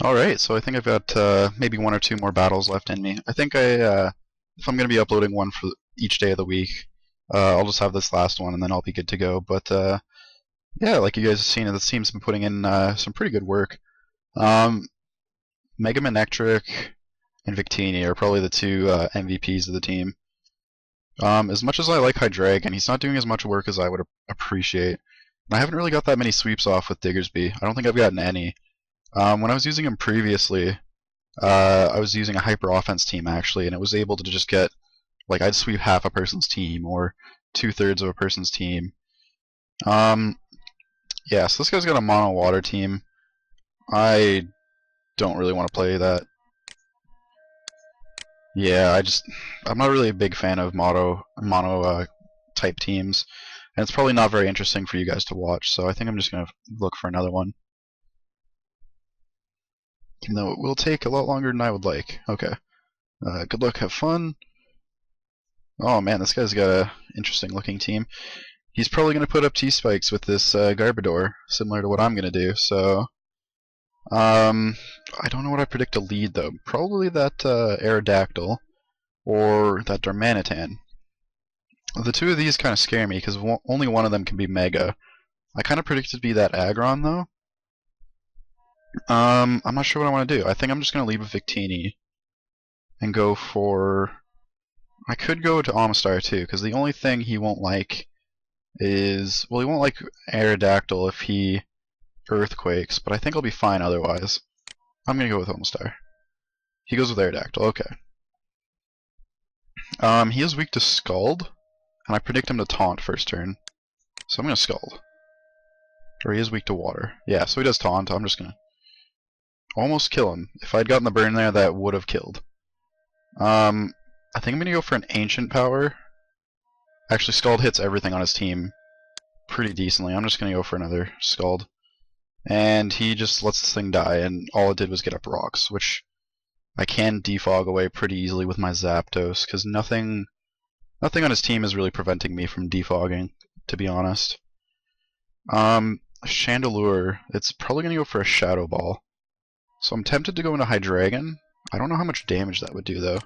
Alright, so I think I've got maybe one or two more battles left in me. I think if I'm going to be uploading one for each day of the week, I'll just have this last one and then I'll be good to go. But yeah, like you guys have seen, this team's been putting in some pretty good work. Um, Mega Manectric and Victini are probably the two MVPs of the team. As much as I like Hydreigon, he's not doing as much work as I would appreciate. And I haven't really got that many sweeps off with Diggersby. I don't think I've gotten any. When I was using him previously, I was using a hyper offense team actually, and it was able to just get like I'd sweep half a person's team or 2/3 of a person's team. Um, yeah, so this guy's got a mono water team. I don't really want to play that. Yeah, I'm not really a big fan of mono type teams, and it's probably not very interesting for you guys to watch. So I think I'm just gonna look for another one. Even though it will take a lot longer than I would like. Okay. Good luck, have fun. Oh man, this guy's got a interesting looking team. He's probably going to put up T-Spikes with this Garbodor, similar to what I'm going to do, so... I don't know what I predict to lead, though. Probably that Aerodactyl, or that Darmanitan. The two of these kind of scare me, because only one of them can be Mega. I kind of predict it to be that Aggron, though. I'm not sure what I want to do. I think I'm just going to leave with Victini, and go for... I could go to Omastar, too, because the only thing he won't like is... Well, he won't like Aerodactyl if he Earthquakes, but I think I'll be fine otherwise. I'm going to go with Omastar. He goes with Aerodactyl, okay. He is weak to Scald, and I predict him to Taunt first turn. So I'm going to Scald. Or he is weak to Water. Yeah, so he does Taunt. I'm just going to almost kill him. If I'd gotten the burn there, that would have killed. I think I'm going to go for an Ancient Power. Actually, Scald hits everything on his team pretty decently. I'm just going to go for another Scald. And he just lets this thing die, and all it did was get up rocks, which I can defog away pretty easily with my Zapdos, because nothing on his team is really preventing me from defogging, to be honest. Chandelure, it's probably going to go for a Shadow Ball. So I'm tempted to go into Hydreigon. I don't know how much damage that would do, though.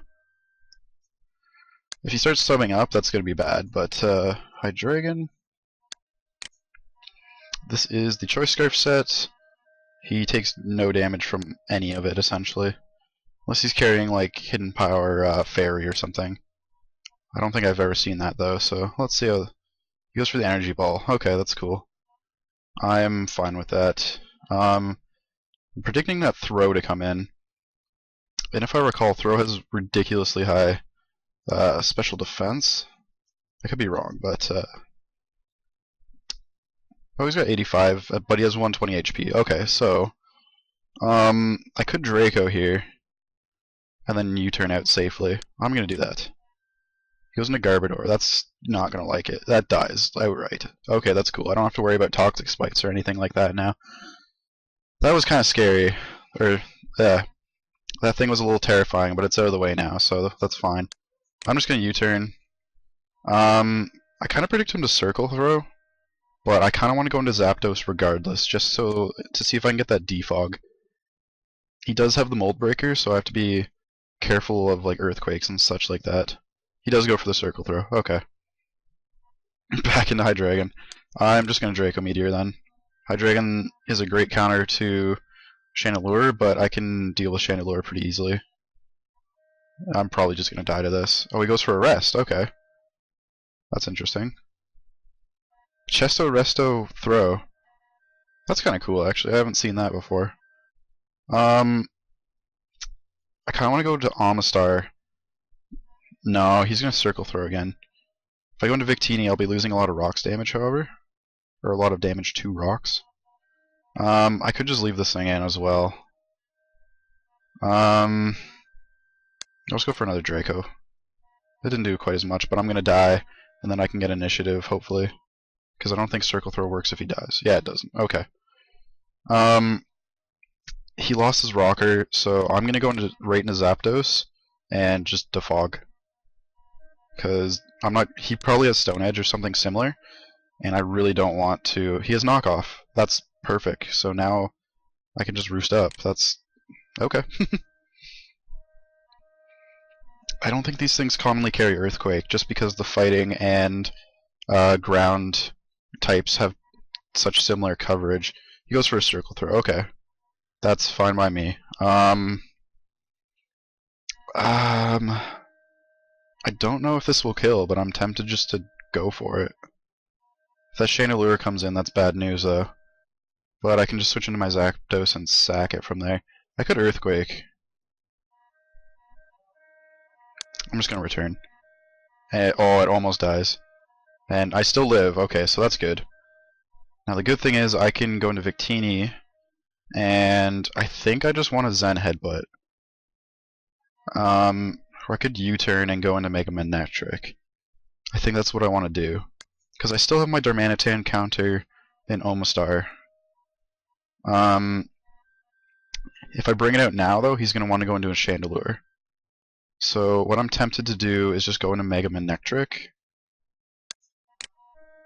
If he starts subbing up, that's going to be bad, but Hydreigon... This is the Choice Scarf set. He takes no damage from any of it, essentially. Unless he's carrying, like, Hidden Power Fairy or something. I don't think I've ever seen that, though, so let's see how... He goes for the Energy Ball. Okay, that's cool. I'm fine with that. I'm predicting that Throw to come in. And if I recall, Throw has ridiculously high special defense. I could be wrong, but... Oh, he's got 85, but he has 120 HP. Okay, so I could Draco here, and then U-turn out safely. I'm gonna do that. He goes into Garbodor. That's not gonna like it. That dies outright. Okay, that's cool. I don't have to worry about Toxic Spites or anything like that now. That was kind of scary. Or yeah, that thing was a little terrifying, but it's out of the way now, so that's fine. I'm just gonna U-turn. I kind of predict him to Circle Throw. But I kind of want to go into Zapdos regardless, just so to see if I can get that defog. He does have the Mold Breaker, so I have to be careful of like Earthquakes and such like that. He does go for the Circle Throw. Okay. Back into Hydreigon. I'm just going to Draco Meteor then. Hydreigon is a great counter to Chandelure, but I can deal with Chandelure pretty easily. I'm probably just going to die to this. Oh, he goes for a Rest. Okay. That's interesting. Chesto Resto Throw. That's kind of cool, actually. I haven't seen that before. I kind of want to go to Omastar. No, he's going to Circle Throw again. If I go into Victini, I'll be losing a lot of Rocks damage, however. Or a lot of damage to Rocks. I could just leave this thing in as well. Let's go for another Draco. It didn't do quite as much, but I'm going to die, and then I can get initiative, hopefully. Because I don't think Circle Throw works if he dies. Yeah, it doesn't. Okay. He lost his Rocker, so I'm going to go right into Zapdos and just defog. Because he probably has Stone Edge or something similar, and I really don't want to... He has Knockoff. That's perfect. So now I can just roost up. That's Okay. I don't think these things commonly carry Earthquake, just because the fighting and ground types have such similar coverage. He goes for a circle throw. Okay. That's fine by me. I don't know if this will kill, but I'm tempted just to go for it. If that Chandelure comes in, that's bad news, though. But I can just switch into my Zapdos and sack it from there. I could Earthquake. I'm just gonna return. Oh, it almost dies. And I still live. Okay, so that's good. Now the good thing is I can go into Victini, and I think I just want a Zen Headbutt. Or I could U-turn and go into Mega Manectric. I think that's what I want to do. Because I still have my Darmanitan counter in Omastar. If I bring it out now, though, he's going to want to go into a Chandelure. So what I'm tempted to do is just go into Mega Manectric.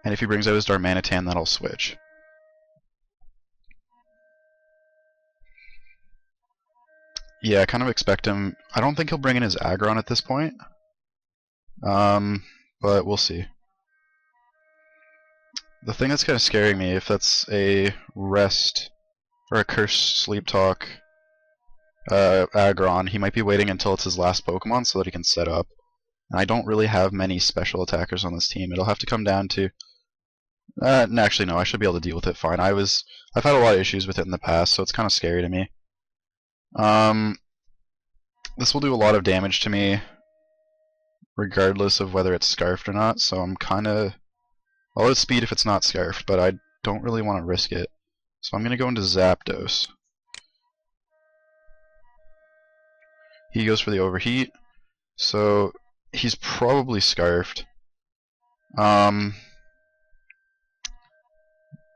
And if he brings out his Darmanitan, then I'll switch. Yeah, I kind of expect him. I don't think he'll bring in his Aggron at this point. But we'll see. The thing that's kind of scaring me, if that's a Rest or a Cursed Sleep Talk Aggron, he might be waiting until it's his last Pokemon so that he can set up. And I don't really have many special attackers on this team. It'll have to come down to... actually, no, I should be able to deal with it fine. I've had a lot of issues with it in the past, so it's kind of scary to me. This will do a lot of damage to me, regardless of whether it's Scarfed or not, so I'm kind of... I'll outspeed if it's not Scarfed, but I don't really want to risk it. So I'm going to go into Zapdos. He goes for the Overheat, so he's probably Scarfed.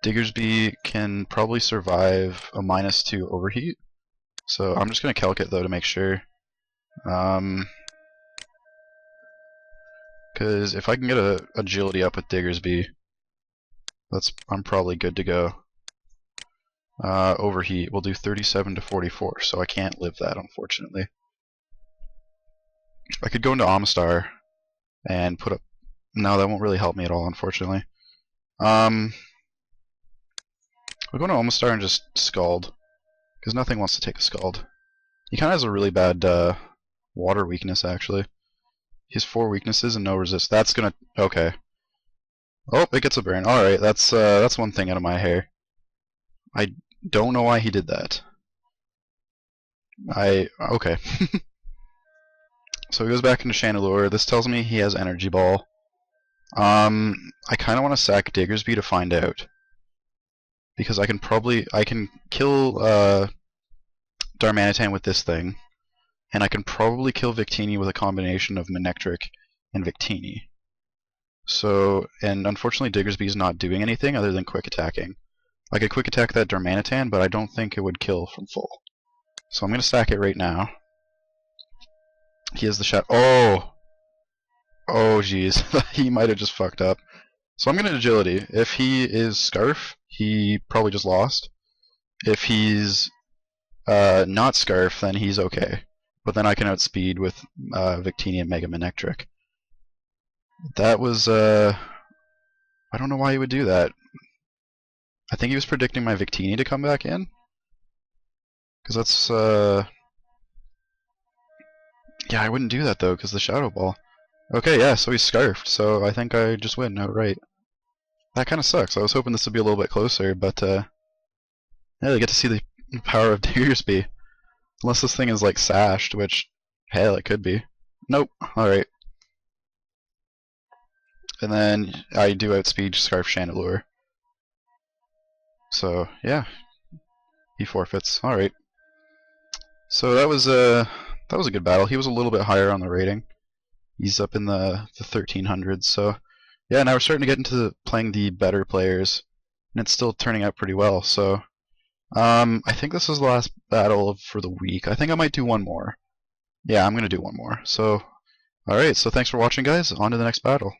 Diggersby can probably survive a -2 Overheat, so I'm just going to Calc it though to make sure. Because if I can get a agility up with Diggersby, I'm probably good to go. Overheat will do 37 to 44, so I can't live that, unfortunately. I could go into Omastar and put up... No, that won't really help me at all, unfortunately. We'll go into Omastar and just Scald, because nothing wants to take a Scald. He kind of has a really bad water weakness, actually. He has 4 weaknesses and no resist. That's gonna... Okay. Oh, it gets a burn. Alright, that's one thing out of my hair. I don't know why he did that. Okay. So he goes back into Chandelure. This tells me he has Energy Ball. I kind of want to sack Diggersby to find out. Because I can kill Darmanitan with this thing. And I can probably kill Victini with a combination of Manectric and Victini. So, and unfortunately Diggersby is not doing anything other than quick attacking. I could quick attack that Darmanitan, but I don't think it would kill from full. So I'm going to sack it right now. He has the shot. Oh! Oh, jeez. He might have just fucked up. So I'm going to Agility. If he is Scarf, he probably just lost. If he's not Scarf, then he's okay. But then I can outspeed with Victini and Mega Manectric. That was, I don't know why he would do that. I think he was predicting my Victini to come back in. Because that's, yeah, I wouldn't do that though, because the Shadow Ball. Okay, yeah, so he's Scarfed, so I think I just win outright. That kind of sucks. I was hoping this would be a little bit closer, but, yeah, they get to see the power of Diggersby. Unless this thing is, like, sashed, which, hell, it could be. Nope. Alright. And then I do outspeed Scarf Chandelure. So, yeah. He forfeits. Alright. So that was a good battle. He was a little bit higher on the rating. He's up in the 1300s, so yeah, now we're starting to get into playing the better players, and it's still turning out pretty well, so I think this is the last battle for the week. I think I might do one more. Yeah, I'm gonna do one more. So, alright, so thanks for watching, guys. On to the next battle.